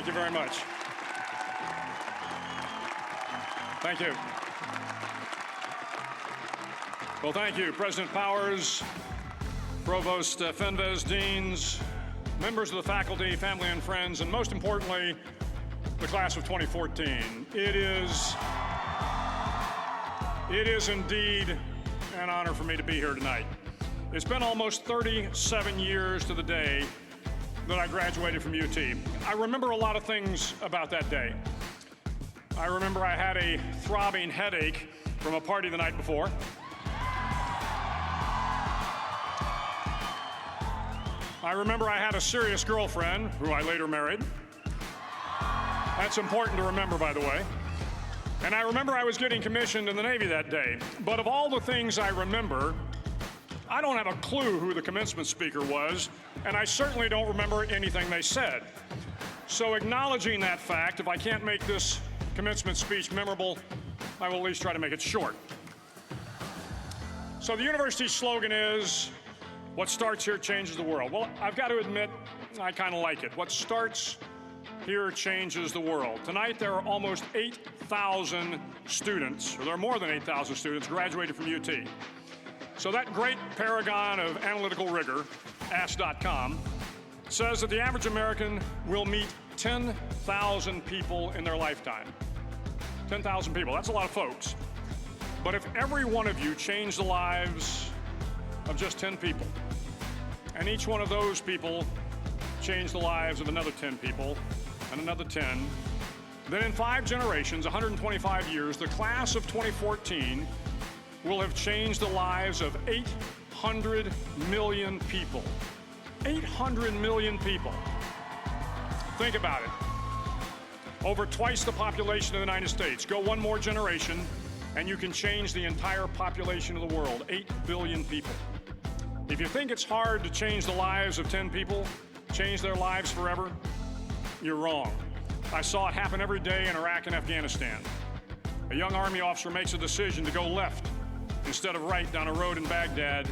Thank you very much. Thank you. Well, thank you, President Powers, Provost Fenves, deans, members of the faculty, family and friends, and most importantly, the class of 2014. It is indeed an honor for me to be here tonight. It's been almost 37 years to the day that I graduated from UT. I remember a lot of things about that day. I remember I had a throbbing headache from a party the night before. I remember I had a serious girlfriend, who I later married. That's important to remember, by the way. And I remember I was getting commissioned in the Navy that day. But of all the things I remember, I don't have a clue who the commencement speaker was, and I certainly don't remember anything they said. So acknowledging that fact, if I can't make this commencement speech memorable, I will at least try to make it short. So the university's slogan is, what starts here changes the world. Well, I've got to admit, I kind of like it. What starts here changes the world. Tonight, there are almost 8,000 students, or there are more than 8,000 students graduated from UT. So that great paragon of analytical rigor, Ask.com, says that the average American will meet 10,000 people in their lifetime. 10,000 people, that's a lot of folks. But if every one of you changed the lives of just 10 people, and each one of those people changed the lives of another 10 people, and another 10, then in 5 generations, 125 years, the class of 2014 will have changed the lives of 800 million people. 800 million people. Think about it. Over twice the population of the United States. Go one more generation, and you can change the entire population of the world, 8 billion people. If you think it's hard to change the lives of 10 people, change their lives forever, you're wrong. I saw it happen every day in Iraq and Afghanistan. A young Army officer makes a decision to go left instead of right down a road in Baghdad,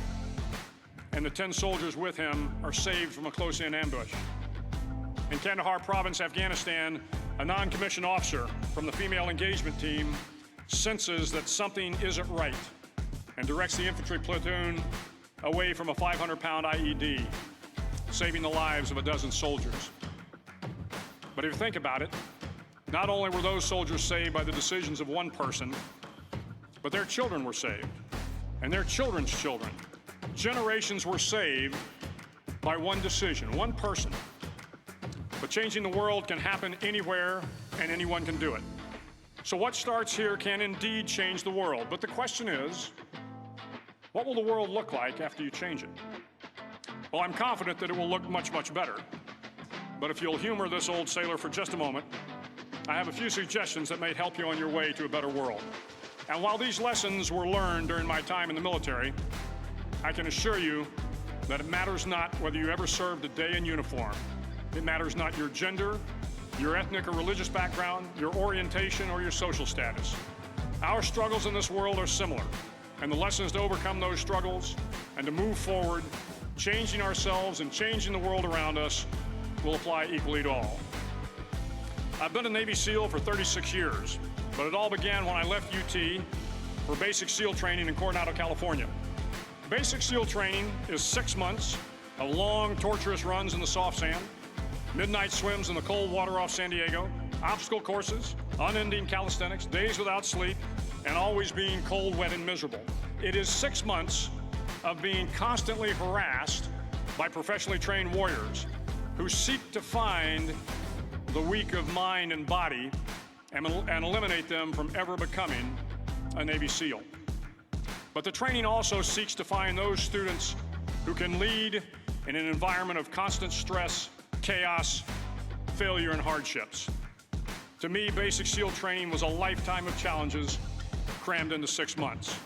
and the 10 soldiers with him are saved from a close-in ambush. In Kandahar province, Afghanistan, a non-commissioned officer from the female engagement team senses that something isn't right and directs the infantry platoon away from a 500-pound IED, saving the lives of a dozen soldiers. But if you think about it, not only were those soldiers saved by the decisions of one person, but their children were saved, and their children's children. Generations were saved by one decision, one person. But changing the world can happen anywhere, and anyone can do it. So what starts here can indeed change the world. But the question is, what will the world look like after you change it? Well, I'm confident that it will look much, much better. But if you'll humor this old sailor for just a moment, I have a few suggestions that may help you on your way to a better world. And while these lessons were learned during my time in the military, I can assure you that it matters not whether you ever served a day in uniform. It matters not your gender, your ethnic or religious background, your orientation, or your social status. Our struggles in this world are similar, and the lessons to overcome those struggles and to move forward, changing ourselves and changing the world around us, will apply equally to all. I've been a Navy SEAL for 36 years, but it all began when I left UT for basic SEAL training in Coronado, California. Basic SEAL training is 6 months of long, torturous runs in the soft sand, midnight swims in the cold water off San Diego, obstacle courses, unending calisthenics, days without sleep, and always being cold, wet, and miserable. It is 6 months of being constantly harassed by professionally trained warriors who seek to find the weak of mind and body and eliminate them from ever becoming a Navy SEAL. But the training also seeks to find those students who can lead in an environment of constant stress, chaos, failure, and hardships. To me, basic SEAL training was a lifetime of challenges crammed into 6 months.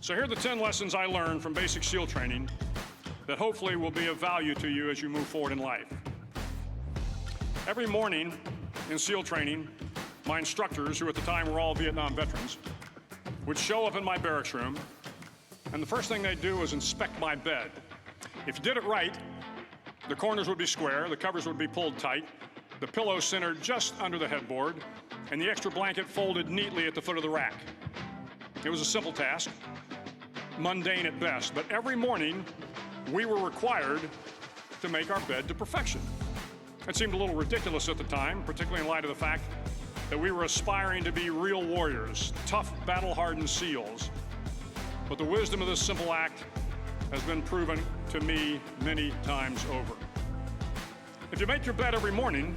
So here are the 10 lessons I learned from basic SEAL training that hopefully will be of value to you as you move forward in life. Every morning in SEAL training, my instructors, who at the time were all Vietnam veterans, would show up in my barracks room, and the first thing they'd do was inspect my bed. If you did it right, the corners would be square, the covers would be pulled tight, the pillow centered just under the headboard, and the extra blanket folded neatly at the foot of the rack. It was a simple task, mundane at best, but every morning we were required to make our bed to perfection. It seemed a little ridiculous at the time, particularly in light of the fact that we were aspiring to be real warriors, tough, battle-hardened SEALs. But the wisdom of this simple act has been proven to me many times over. If you make your bed every morning,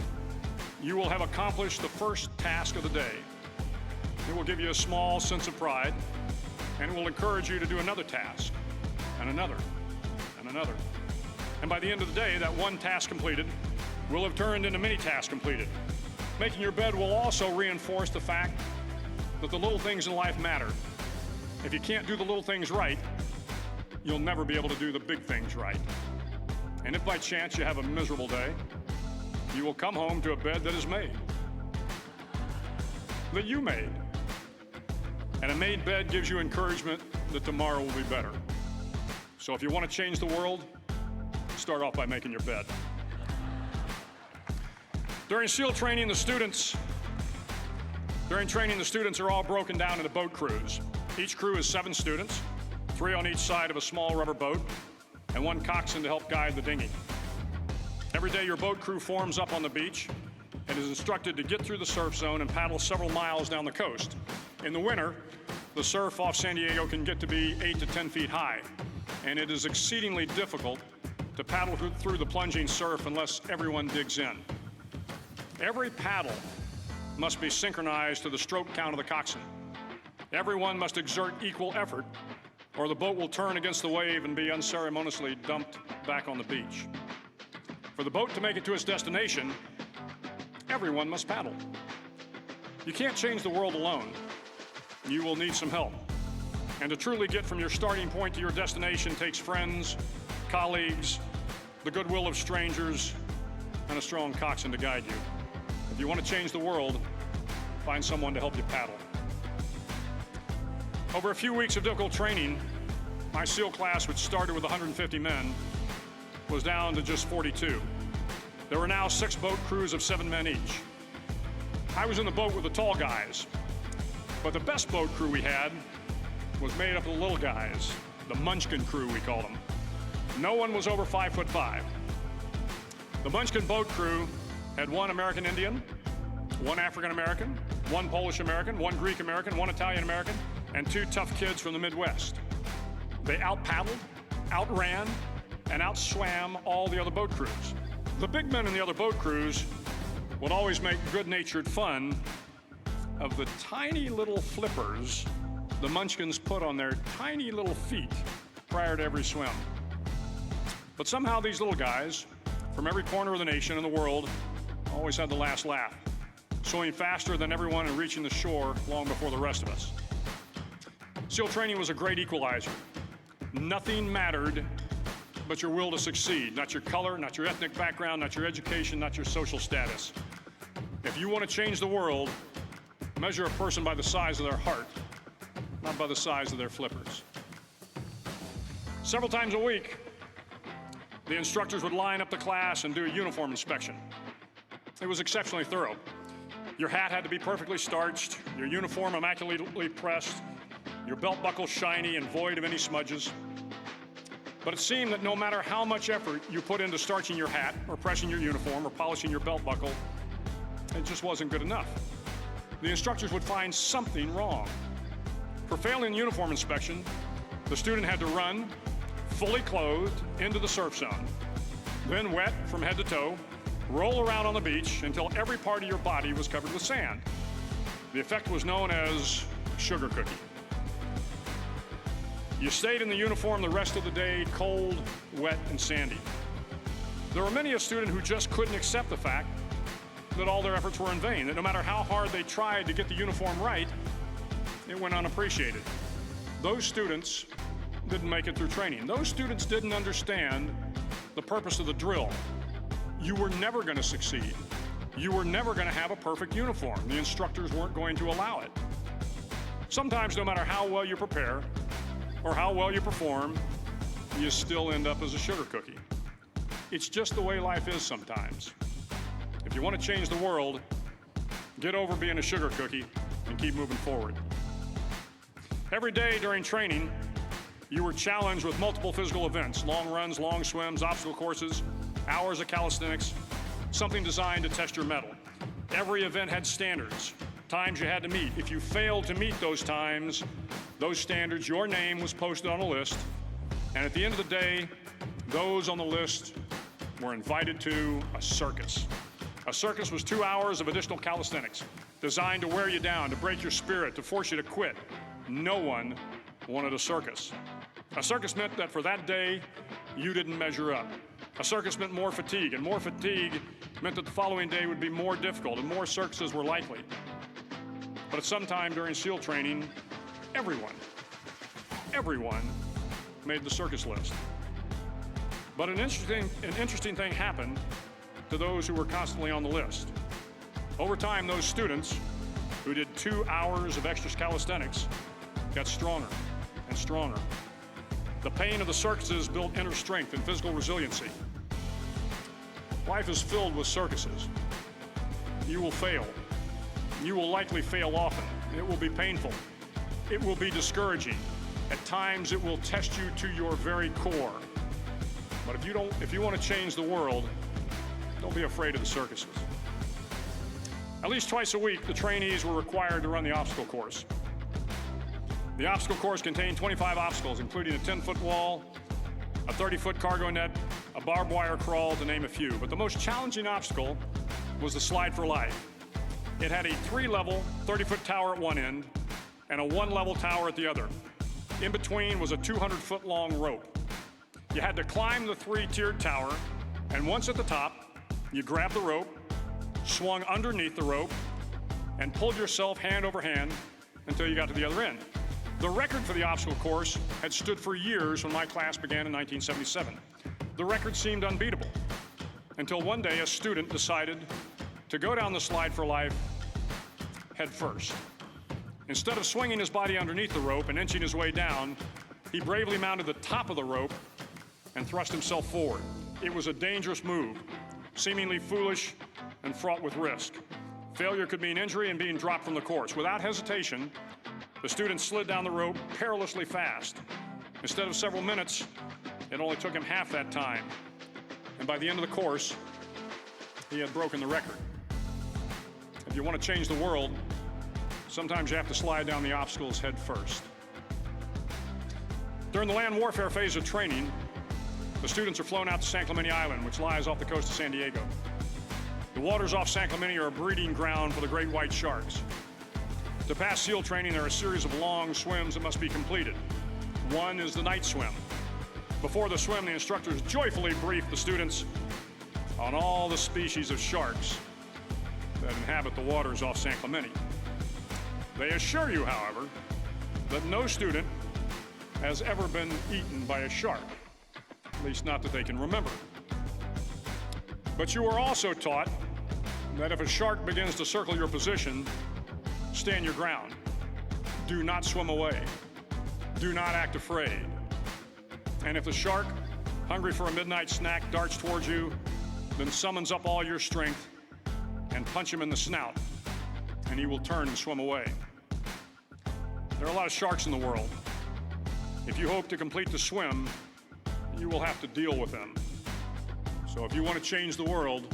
you will have accomplished the first task of the day. It will give you a small sense of pride, and it will encourage you to do another task, and another, and another. And by the end of the day, that one task completed will have turned into many tasks completed. Making your bed will also reinforce the fact that the little things in life matter. If you can't do the little things right, you'll never be able to do the big things right. And if by chance you have a miserable day, you will come home to a bed that is made, that you made. And a made bed gives you encouragement that tomorrow will be better. So if you want to change the world, start off by making your bed. During SEAL training, the students are all broken down into boat crews. Each crew is 7 students, 3 on each side of a small rubber boat, and 1 coxswain to help guide the dinghy. Every day, your boat crew forms up on the beach and is instructed to get through the surf zone and paddle several miles down the coast. In the winter, the surf off San Diego can get to be 8 to 10 feet high, and it is exceedingly difficult to paddle through the plunging surf unless everyone digs in. Every paddle must be synchronized to the stroke count of the coxswain. Everyone must exert equal effort, or the boat will turn against the wave and be unceremoniously dumped back on the beach. For the boat to make it to its destination, everyone must paddle. You can't change the world alone. You will need some help. And to truly get from your starting point to your destination takes friends, colleagues, the goodwill of strangers, and a strong coxswain to guide you. If you want to change the world, find someone to help you paddle. Over a few weeks of difficult training, my SEAL class, which started with 150 men, was down to just 42. There were now 6 boat crews of 7 men each. I was in the boat with the tall guys, but the best boat crew we had was made up of the little guys, the Munchkin crew, we called them. No one was over 5'5". The Munchkin boat crew had 1 American Indian, 1 African American, 1 Polish American, 1 Greek American, 1 Italian American, and 2 tough kids from the Midwest. They out-paddled, outran, and outswam all the other boat crews. The big men in the other boat crews would always make good-natured fun of the tiny little flippers the Munchkins put on their tiny little feet prior to every swim. But somehow these little guys from every corner of the nation and the world always had the last laugh, swimming faster than everyone and reaching the shore long before the rest of us. SEAL training was a great equalizer. Nothing mattered but your will to succeed, not your color, not your ethnic background, not your education, not your social status. If you want to change the world, measure a person by the size of their heart, not by the size of their flippers. Several times a week, the instructors would line up the class and do a uniform inspection. It was exceptionally thorough. Your hat had to be perfectly starched, your uniform immaculately pressed, your belt buckle shiny and void of any smudges. But it seemed that no matter how much effort you put into starching your hat or pressing your uniform or polishing your belt buckle, it just wasn't good enough. The instructors would find something wrong. For failing the uniform inspection, the student had to run, fully clothed, into the surf zone, then wet from head to toe, roll around on the beach until every part of your body was covered with sand. The effect was known as sugar cookie. You stayed in the uniform the rest of the day, cold, wet, and sandy. There were many a student who just couldn't accept the fact that all their efforts were in vain, that no matter how hard they tried to get the uniform right, it went unappreciated. Those students didn't make it through training. Those students didn't understand the purpose of the drill. You were never going to succeed. You were never going to have a perfect uniform. The instructors weren't going to allow it. Sometimes, no matter how well you prepare or how well you perform, you still end up as a sugar cookie. It's just the way life is sometimes. If If you want to change the world, get over being a sugar cookie and keep moving forward. Every day during training, you were challenged with multiple physical events: long runs, long swims, obstacle courses, hours of calisthenics, something designed to test your mettle. Every event had standards, times you had to meet. If you failed to meet those times, those standards, your name was posted on a list, and at the end of the day, those on the list were invited to a circus. A circus was 2 hours of additional calisthenics, designed to wear you down, to break your spirit, to force you to quit. No one wanted a circus. A circus meant that for that day, you didn't measure up. A circus meant more fatigue, and more fatigue meant that the following day would be more difficult, and more circuses were likely. But at some time during SEAL training, everyone made the circus list. But an interesting thing happened to those who were constantly on the list. Over time, those students who did 2 hours of extra calisthenics got stronger and stronger. The pain of the circuses built inner strength and physical resiliency. Life is filled with circuses. You will fail. You will likely fail often. It will be painful. It will be discouraging. At times, it will test you to your very core. But if you want to change the world, don't be afraid of the circuses. At least twice a week, the trainees were required to run the obstacle course. The obstacle course contained 25 obstacles, including a 10-foot wall, a 30-foot cargo net, a barbed wire crawl, to name a few. But the most challenging obstacle was the slide for life. It had a 3-level, 30-foot tower at one end and a 1-level tower at the other. In between was a 200-foot-long rope. You had to climb the 3-tiered tower, and once at the top, you grabbed the rope, swung underneath the rope, and pulled yourself hand over hand until you got to the other end. The record for the obstacle course had stood for years when my class began in 1977. The record seemed unbeatable until one day a student decided to go down the slide for life head first. Instead of swinging his body underneath the rope and inching his way down, he bravely mounted the top of the rope and thrust himself forward. It was a dangerous move, seemingly foolish and fraught with risk. Failure could mean injury and being dropped from the course. Without hesitation, the student slid down the rope perilously fast. Instead of several minutes, it only took him half that time. And by the end of the course, he had broken the record. If you want to change the world, sometimes you have to slide down the obstacles head first. During the land warfare phase of training, the students are flown out to San Clemente Island, which lies off the coast of San Diego. The waters off San Clemente are a breeding ground for the great white sharks. To pass SEAL training, there are a series of long swims that must be completed. One is the night swim. Before the swim, the instructors joyfully brief the students on all the species of sharks that inhabit the waters off San Clemente. They assure you, however, that no student has ever been eaten by a shark, at least not that they can remember. But you are also taught that if a shark begins to circle your position, stand your ground. Do not swim away. Do not act afraid. And if the shark, hungry for a midnight snack, darts towards you, then summons up all your strength and punch him in the snout, and he will turn and swim away. There are a lot of sharks in the world. If you hope to complete the swim, you will have to deal with them. So if you want to change the world,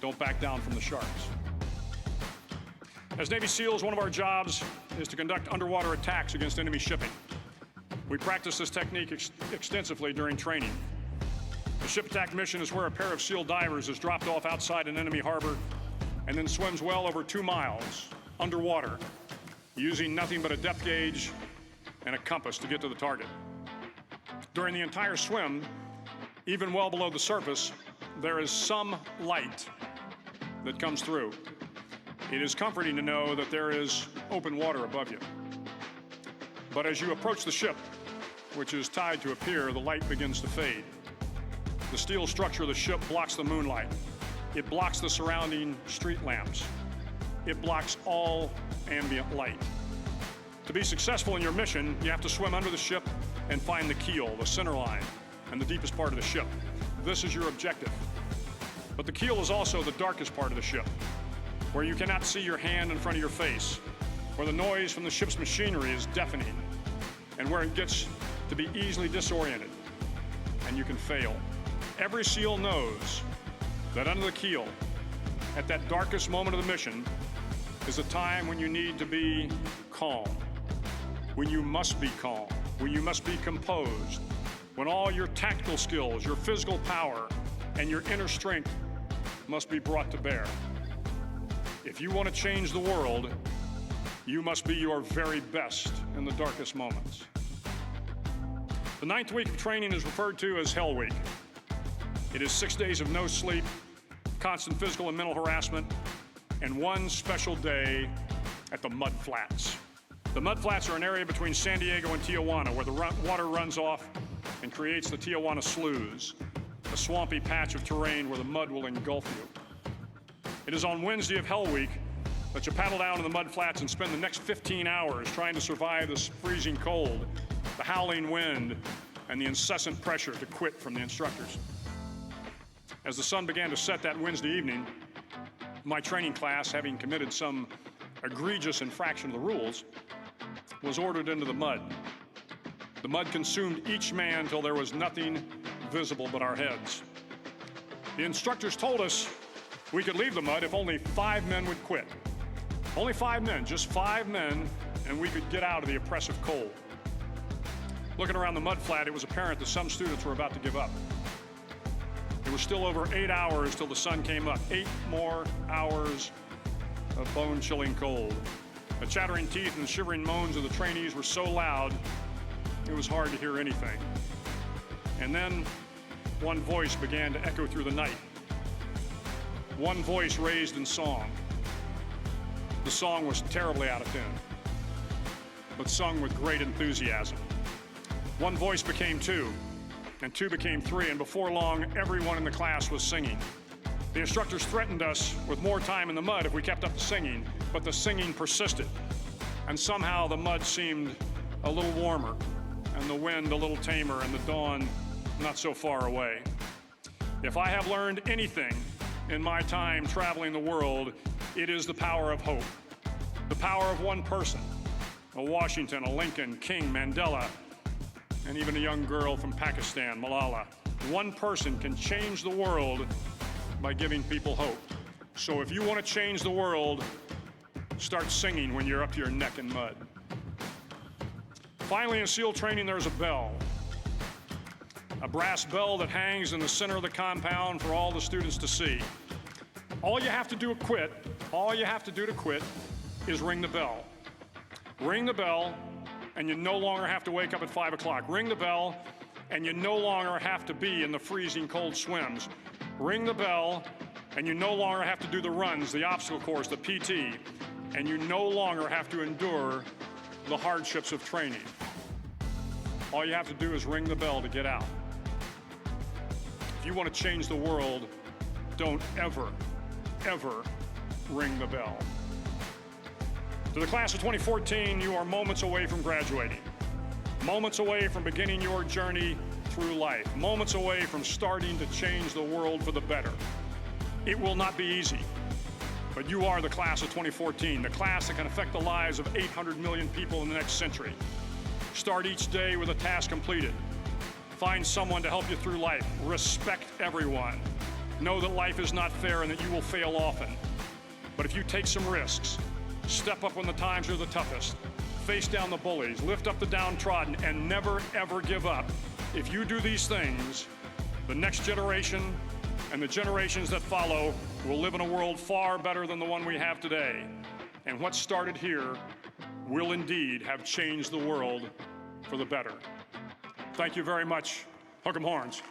don't back down from the sharks. As Navy SEALs, one of our jobs is to conduct underwater attacks against enemy shipping. We practice this technique extensively during training. The ship attack mission is where a pair of SEAL divers is dropped off outside an enemy harbor and then swims well over 2 miles underwater, using nothing but a depth gauge and a compass to get to the target. During the entire swim, even well below the surface, there is some light that comes through. It is comforting to know that there is open water above you. But as you approach the ship, which is tied to a pier, the light begins to fade. The steel structure of the ship blocks the moonlight. It blocks the surrounding street lamps. It blocks all ambient light. To be successful in your mission, you have to swim under the ship and find the keel, the center line, and the deepest part of the ship. This is your objective. But the keel is also the darkest part of the ship, where you cannot see your hand in front of your face, where the noise from the ship's machinery is deafening, and where it gets to be easily disoriented, and you can fail. Every SEAL knows that under the keel, at that darkest moment of the mission, is a time when you need to be calm, when you must be calm, when you must be composed, when all your tactical skills, your physical power, and your inner strength must be brought to bear. If you want to change the world, you must be your very best in the darkest moments. The 9th week of training is referred to as Hell Week. It is 6 days of no sleep, constant physical and mental harassment, and one special day at the Mud Flats. The Mud Flats are an area between San Diego and Tijuana where the water runs off and creates the Tijuana Sloughs, a swampy patch of terrain where the mud will engulf you. It is on Wednesday of Hell Week that you paddle down to the Mud Flats and spend the next 15 hours trying to survive this freezing cold, the howling wind, and the incessant pressure to quit from the instructors. As the sun began to set that Wednesday evening, my training class, having committed some egregious infraction of the rules, was ordered into the mud. The mud consumed each man till there was nothing visible but our heads. The instructors told us we could leave the mud if only 5 men would quit. Only 5 men, just 5 men, and we could get out of the oppressive cold. Looking around the mud flat, it was apparent that some students were about to give up. It was still over 8 hours till the sun came up. 8 more hours of bone-chilling cold. The chattering teeth and the shivering moans of the trainees were so loud, it was hard to hear anything. And then one voice began to echo through the night. One voice raised in song. The song was terribly out of tune, but sung with great enthusiasm. One voice became 2, and 2 became 3, and before long, everyone in the class was singing. The instructors threatened us with more time in the mud if we kept up the singing, but the singing persisted, and somehow the mud seemed a little warmer, and the wind a little tamer, and the dawn not so far away. If I have learned anything in my time traveling the world, it is the power of hope. The power of one person, a Washington, a Lincoln, King, Mandela, and even a young girl from Pakistan, Malala. One person can change the world by giving people hope. So if you want to change the world, start singing when you're up to your neck in mud. Finally, in SEAL training, there's a bell. A brass bell that hangs in the center of the compound for all the students to see. All you have to do to quit is ring the bell. Ring the bell, and you no longer have to wake up at 5 o'clock. Ring the bell, and you no longer have to be in the freezing cold swims. Ring the bell, and you no longer have to do the runs, the obstacle course, the PT, and you no longer have to endure the hardships of training. All you have to do is ring the bell to get out. If you want to change the world, don't ever, ever ring the bell. To the class of 2014, you are moments away from graduating, moments away from beginning your journey through life, moments away from starting to change the world for the better. It will not be easy, but you are the class of 2014, the class that can affect the lives of 800 million people in the next century. Start each day with a task completed. Find someone to help you through life. Respect everyone. Know that life is not fair and that you will fail often. But if you take some risks, step up when the times are the toughest, face down the bullies, lift up the downtrodden, and never, ever give up. If you do these things, the next generation and the generations that follow will live in a world far better than the one we have today. And what started here will indeed have changed the world for the better. Thank you very much. Hook 'em horns.